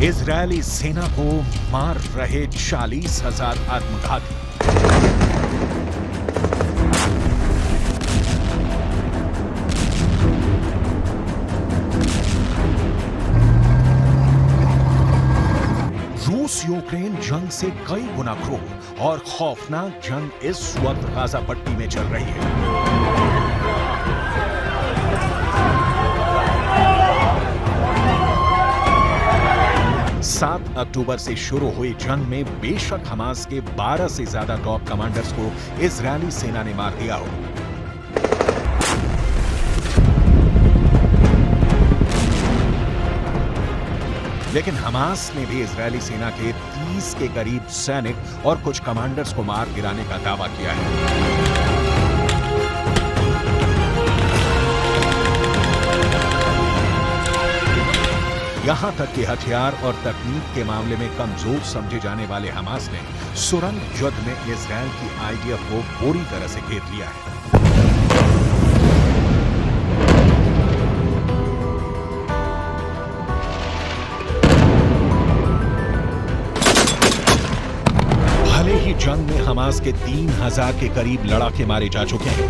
Israeli सेना को मार रहे 40,000 आत्मघाती। रूस यूक्रेन जंग से कई गुना क्रूर और खौफनाक जंग इस वक्त गाजा पट्टी में चल रही है। 7 अक्टूबर से शुरू हुई जंग में बेशक हमास के 12 से ज्यादा टॉप कमांडर्स को इजरायली सेना ने मार दिया हो, लेकिन हमास ने भी इजरायली सेना के 30 के करीब सैनिक और कुछ कमांडर्स को मार गिराने का दावा किया है। यहां तक कि हथियार और तकनीक के मामले में कमजोर समझे जाने वाले हमास ने सुरंग युद्ध में इजरायल की आईडीएफ को पूरी तरह से घेर लिया है। भले ही जंग में हमास के 3,000 के करीब लड़ाके मारे जा चुके हैं,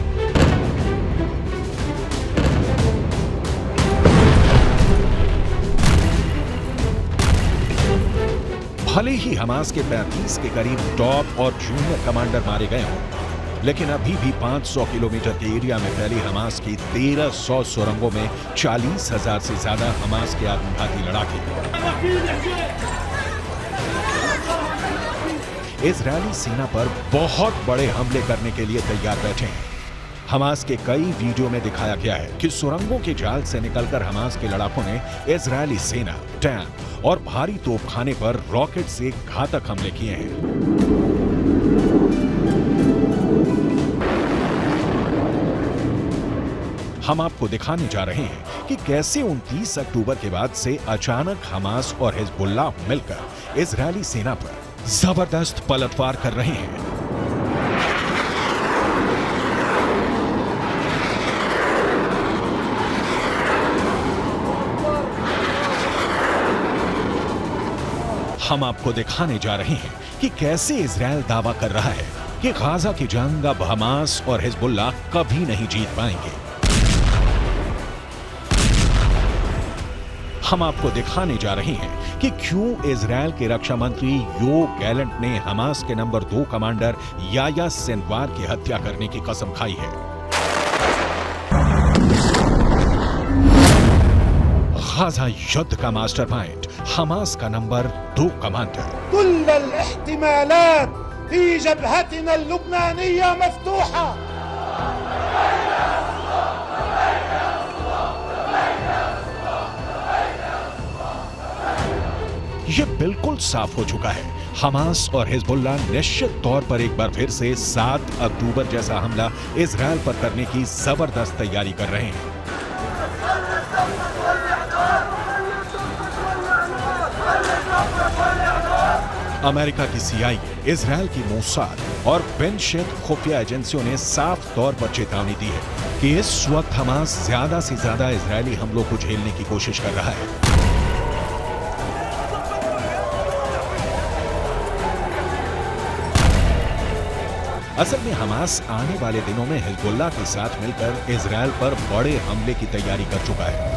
भले ही हमास के 35 के करीब टॉप और जूनियर कमांडर मारे गए हों, लेकिन अभी भी 500 किलोमीटर के एरिया में फैली हमास की 1300 सुरंगों में 40,000 से ज्यादा हमास के आत्मघाती लड़ाके इजरायली सेना पर बहुत बड़े हमले करने के लिए तैयार बैठे हैं। हमास के कई वीडियो में दिखाया गया है कि सुरंगों के जाल से निकलकर हमास के लड़ाकों ने इजरायली सेना, टैंक और भारी तोपखाने पर रॉकेट से घातक हमले किए हैं। हम आपको दिखाने जा रहे हैं कि कैसे 29 अक्टूबर के बाद से अचानक हमास और हिजबुल्लाह मिलकर इजरायली सेना पर जबरदस्त पलटवार कर रहे हैं। हम आपको दिखाने जा रहे हैं कि कैसे इजरायल दावा कर रहा है कि गाजा की जंग अब हमास और हिजबुल्लाह कभी नहीं जीत पाएंगे। हम आपको दिखाने जा रहे हैं कि क्यों इजरायल के रक्षा मंत्री योव गैलेंट ने हमास के नंबर 2 कमांडर याह्या सिनवार की हत्या करने की कसम खाई है। गाजा युद्ध का मास्टर माइंड, हमास का नंबर 2 कमांडर। कुल एहतिमालात फी जबहतिना लुबनानिया मफ्तूहा। ये बिल्कुल साफ हो चुका है, हमास और हिजबुल्लाह निश्चित तौर पर एक बार फिर से 7 अक्टूबर जैसा हमला इजरायल पर करने की जबरदस्त तैयारी कर रहे हैं। अमेरिका की CIA, इजरायल की मोसाद और बेनशेत खुफिया एजेंसियों ने साफ तौर पर चेतावनी दी है कि इस वक्त हमास ज्यादा से ज्यादा इजरायली हमलों को झेलने की कोशिश कर रहा है। असल में हमास आने वाले दिनों में हिजबुल्लाह के साथ मिलकर इजरायल पर बड़े हमले की तैयारी कर चुका है।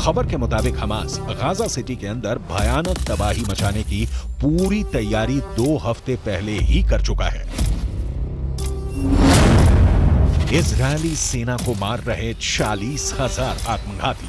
खबर के मुताबिक हमास गाजा सिटी के अंदर भयानक तबाही मचाने की पूरी तैयारी 2 हफ्ते पहले ही कर चुका है। इजरायली सेना को मार रहे 40,000 आत्मघाती।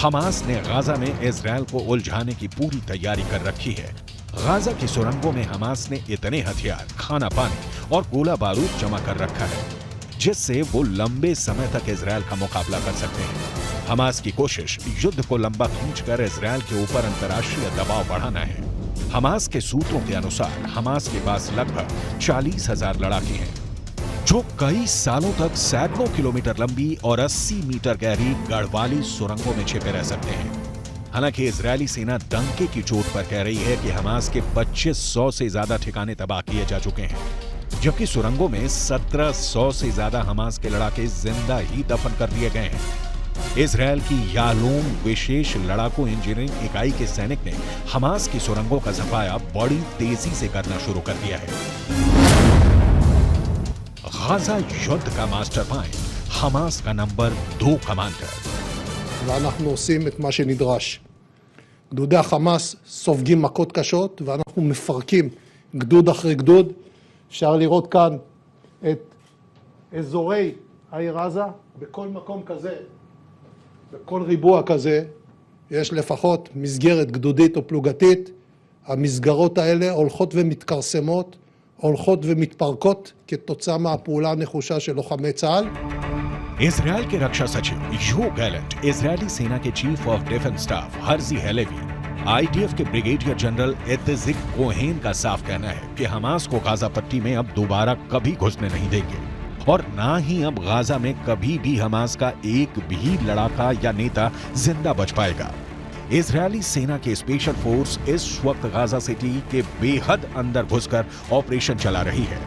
हमास ने गाजा में इजराइल को उलझाने की पूरी तैयारी कर रखी है। गाजा की सुरंगों में हमास ने इतने हथियार, खाना पानी और गोला बारूद जमा कर रखा है जिससे वो लंबे समय तक इजराइल का मुकाबला कर सकते हैं। हमास की कोशिश युद्ध को लंबा खींचकर इजराइल के ऊपर अंतर्राष्ट्रीय दबाव बढ़ाना है। हमास के सूत्रों के अनुसार हमास के पास लगभग 40,000 लड़ाके हैं जो कई सालों तक सैकड़ों किलोमीटर लंबी और 80 मीटर गहरी गढ़वाली सुरंगों में छिपे रह सकते हैं। हालांकि इजरायली सेना डंके की चोट पर कह रही है कि हमास के 2500 से ज्यादा ठिकाने तबाह किए जा चुके हैं, जबकि सुरंगों में 1700 से ज्यादा हमास के लड़ाके जिंदा ही दफन कर दिए गए हैं। इजरायल की यालोम विशेष लड़ाकू इंजीनियरिंग इकाई के सैनिक ने हमास की सुरंगों का सफाया बड़ी तेजी से करना शुरू कर दिया है। गाजा युद्ध का मास्टर माइंड, हमास का नंबर 2 कमांडर। ואנחנו עושים את מה שנדרש. גדודי החמאס סופגים מכות קשות, ואנחנו מפרקים גדוד אחרי גדוד. אפשר לראות כאן את אזורי העיר עזה. בכל מקום כזה, בכל ריבוע כזה, יש לפחות מסגרת גדודית או פלוגתית. המסגרות האלה הולכות ומתכרסמות, הולכות ומתפרקות כתוצאה מהפעולה הנחושה של לוחמי צה"ל. इजरायल के रक्षा सचिव यो गैलेंट, इजरायली सेना के chief of defence staff Herzi Halevi, IDF के ब्रिगेडियर जनरल इत्जिक कोहेन का साफ कहना है कि हमास को गाजा पट्टी में अब दोबारा कभी घुसने नहीं देंगे और ना ही अब गाजा में कभी भी हमास का एक भी लड़ाका या नेता जिंदा बच पाएगा। इजरायली सेना के स्पेशल फोर्स इस वक्त गाजा सिटी के बेहद अंदर घुसकर ऑपरेशन चला रही है।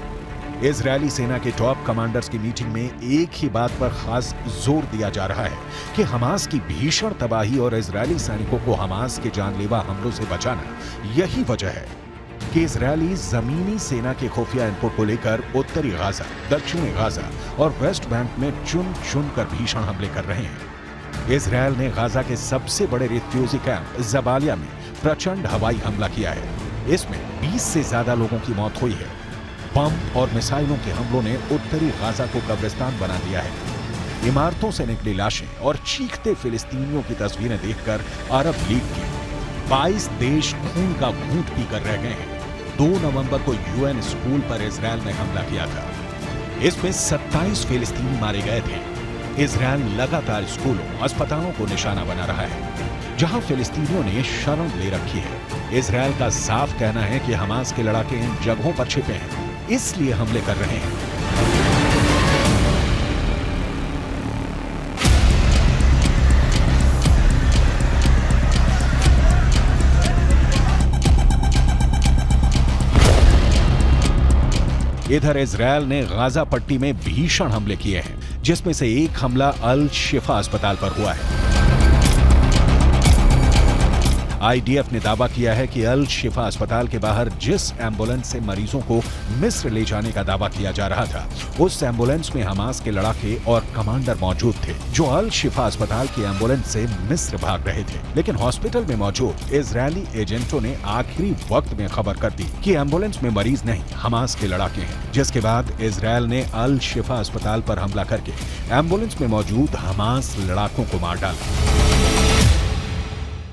इजरायली सेना के टॉप कमांडर्स की मीटिंग में एक ही बात पर खास जोर दिया जा रहा है कि हमास की भीषण तबाही और इजरायली सैनिकों को हमास के जानलेवा हमलों से बचाना यही वजह है कि इजरायली जमीनी सेना के खुफिया इनपुट को लेकर उत्तरी गाजा, दक्षिणी गाजा और वेस्ट बैंक में चुन चुन कर भीषण हमले कर रहे हैं। इजरायल ने गाजा के सबसे बड़े रिफ्यूजी कैंप जबालिया में प्रचंड हवाई हमला किया है। इसमें 20 से ज्यादा लोगों की मौत हुई है। बम और मिसाइलों के हमलों ने उत्तरी गाजा को कब्रिस्तान बना दिया है। इमारतों से निकली लाशें और चीखते फिलिस्तीनियों की तस्वीरें देखकर अरब लीग के 22 देश खून का घूंट पीकर रह गए हैं। 2 नवंबर को यूएन स्कूल पर इजरायल ने हमला किया था। इसमें 27 फिलिस्तीनी मारे गए थे। इजरायल लगातार स्कूलों, अस्पतालों को निशाना बना रहा है जहां फिलिस्तीनियों ने शरण ले रखी है। इजरायल का साफ कहना है कि हमास के लड़ाके इन जगहों पर छिपे हैं, इसलिए हमले कर रहे हैं। इधर इजरायल ने गाजा पट्टी में भीषण हमले किए हैं, जिसमें से एक हमला अल शिफा अस्पताल पर हुआ है। आईडीएफ ने दावा किया है कि अल शिफा अस्पताल के बाहर जिस एम्बुलेंस से मरीजों को मिस्र ले जाने का दावा किया जा रहा था, उस एम्बुलेंस में हमास के लड़ाके और कमांडर मौजूद थे जो अल शिफा अस्पताल की एम्बुलेंस से मिस्र भाग रहे थे। लेकिन हॉस्पिटल में मौजूद इजरायली एजेंटों ने आखिरी वक्त में खबर कर दी कि एम्बुलेंस में मरीज नहीं, हमास के लड़ाके हैं, जिसके बाद इजरायल ने अल शिफा अस्पताल पर हमला करके एम्बुलेंस में मौजूद हमास लड़ाकों को मार डाला।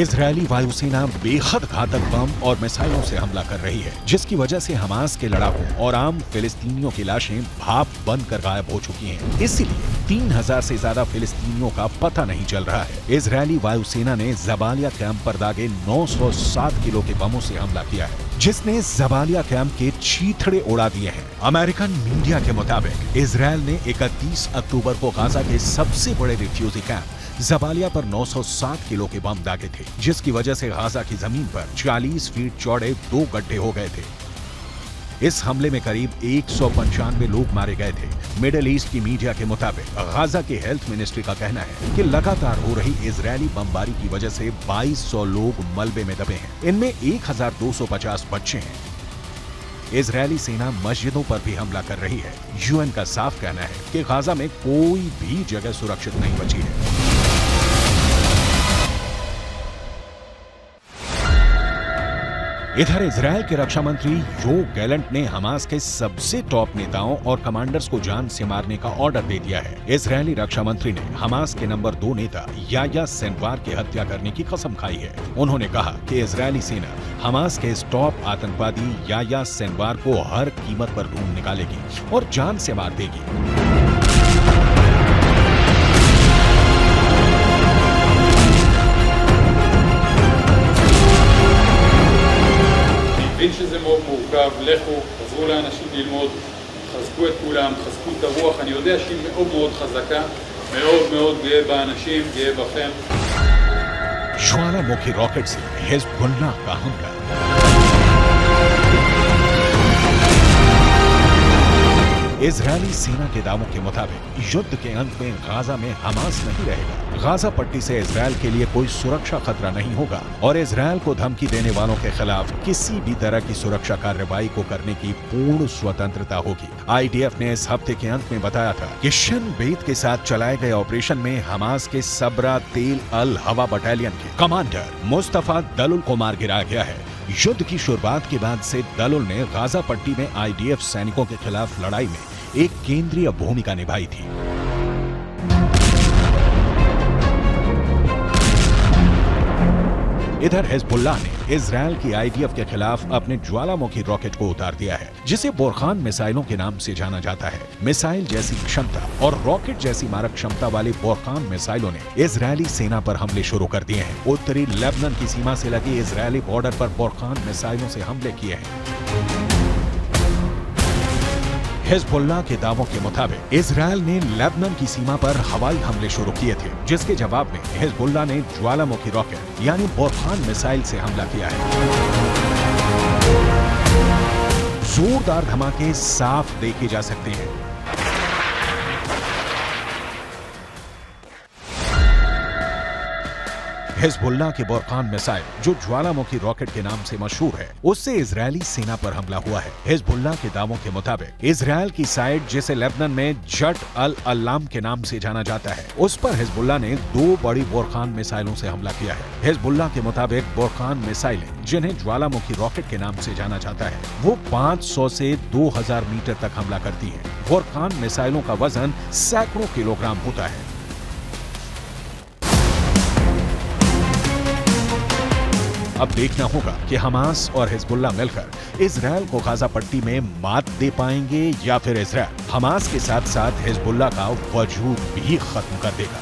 इजरायली वायुसेना बेहद घातक बम और मिसाइलों से हमला कर रही है, जिसकी वजह से हमास के लड़ाकों और आम फिलिस्तीनियों की लाशें भाप बनकर गायब हो चुकी हैं। इसीलिए 3000 से ज्यादा फिलिस्तीनियों का पता नहीं चल रहा है। इजरायली वायुसेना ने जबालिया कैंप पर दागे 907 किलो के बमों से हमला किया है, जिसने जबालिया कैंप के चीथड़े उड़ा दिए हैं। अमेरिकन मीडिया के मुताबिक इजरायल ने 31 अक्टूबर को गाजा के सबसे बड़े रिफ्यूजी कैंप जबालिया पर 907 किलो के बम दागे थे, जिसकी वजह से गाजा की जमीन पर 40 फीट चौड़े 2 गड्ढे हो गए थे। इस हमले में करीब 195 लोग मारे गए थे। मिडिल ईस्ट की मीडिया के मुताबिक गाजा के हेल्थ मिनिस्ट्री का कहना है कि लगातार हो रही इजरायली बमबारी की वजह से 2200 लोग मलबे में दबे हैं। इनमें 1250 बच्चे हैं। इजरायली सेना मस्जिदों पर भी हमला कर रही है। यूएन का साफ कहना है कि गाजा में कोई भी जगह सुरक्षित नहीं बची है। इधर इजरायल के रक्षा मंत्री योव गैलेंट ने हमास के सबसे टॉप नेताओं और कमांडर्स को जान से मारने का ऑर्डर दे दिया है। इजरायली रक्षा मंत्री ने हमास के नंबर 2 नेता याह्या सिनवार की हत्या करने की कसम खाई है। उन्होंने कहा कि इजरायली सेना हमास के इस टॉप आतंकवादी याह्या सिनवार को हर कीमत पर ढूंढ निकालेगी और जान से मार देगी। מבין שזה מאוד מורכב, לכו, תעזרו לאנשים ללמוד, חזקו את כולם, חזקו את הרוח, אני יודע שהיא מאוד מאוד חזקה, מאוד מאוד גאה באנשים, גאה בכם. ज्वालामुखी रॉकेट से हिजबुल्लाह का हमला। इजरायली सेना के दावों के मुताबिक युद्ध के अंत में गाजा में हमास नहीं रहेगा। गाजा पट्टी से इजरायल के लिए कोई सुरक्षा खतरा नहीं होगा और इजरायल को धमकी देने वालों के खिलाफ किसी भी तरह की सुरक्षा कार्रवाई को करने की पूर्ण स्वतंत्रता होगी। आईडीएफ ने इस हफ्ते के अंत में बताया था कि शिन बेत के साथ चलाए गए ऑपरेशन में हमास के सबरा तेल अल हवा बटालियन के कमांडर मुस्तफा दलुल को मार गिराया गया है। युद्ध की शुरुआत के बाद से दलुल ने गाजा पट्टी में आईडीएफ सैनिकों के खिलाफ लड़ाई में एक केंद्रीय भूमिका निभाई थी। इधर हिजबुल्लाह ने इजरायल की आईडीएफ के खिलाफ अपने ज्वालामुखी रॉकेट को उतार दिया है, जिसे बोरखान मिसाइलों के नाम से जाना जाता है। मिसाइल जैसी क्षमता और रॉकेट जैसी मारक क्षमता वाली बोरखान मिसाइलों ने इजरायली सेना पर हमले शुरू कर दिए हैं। उत्तरी लेबनान की सीमा से लगी इजरायली बॉर्डर पर बोरखान मिसाइलों से हमले किए हैं। हिजबुल्लाह के दावों के मुताबिक इजरायल ने लेबनान की सीमा पर हवाई हमले शुरू किए थे, जिसके जवाब में हिजबुल्लाह ने ज्वालामुखी रॉकेट यानी बोरखान मिसाइल से हमला किया है। जोरदार धमाके साफ देखे जा सकते हैं। हिजबुल्लाह के बोरखान मिसाइल, जो ज्वालामुखी रॉकेट के नाम से मशहूर है, उससे इजरायली सेना पर हमला हुआ है। हिजबुल्लाह के दावों के मुताबिक इजरायल की साइड, जिसे लेबनान में जट अल अल्लाम के नाम से जाना जाता है, उस पर हिजबुल्लाह ने 2 बड़ी बोरखान मिसाइलों से हमला किया है। हिजबुल्लाह के मुताबिक बोरखान मिसाइलें, जिन्हें ज्वालामुखी रॉकेट के नाम से जाना जाता है, वो 500 से 2000 मीटर तक हमला करती है। बोरखान मिसाइलों का वजन सैकड़ों किलोग्राम होता है। अब देखना होगा कि हमास और हिजबुल्लाह मिलकर इजरायल को गाजा पट्टी में मात दे पाएंगे या फिर इजरायल हमास के साथ साथ हिजबुल्लाह का वजूद भी खत्म कर देगा।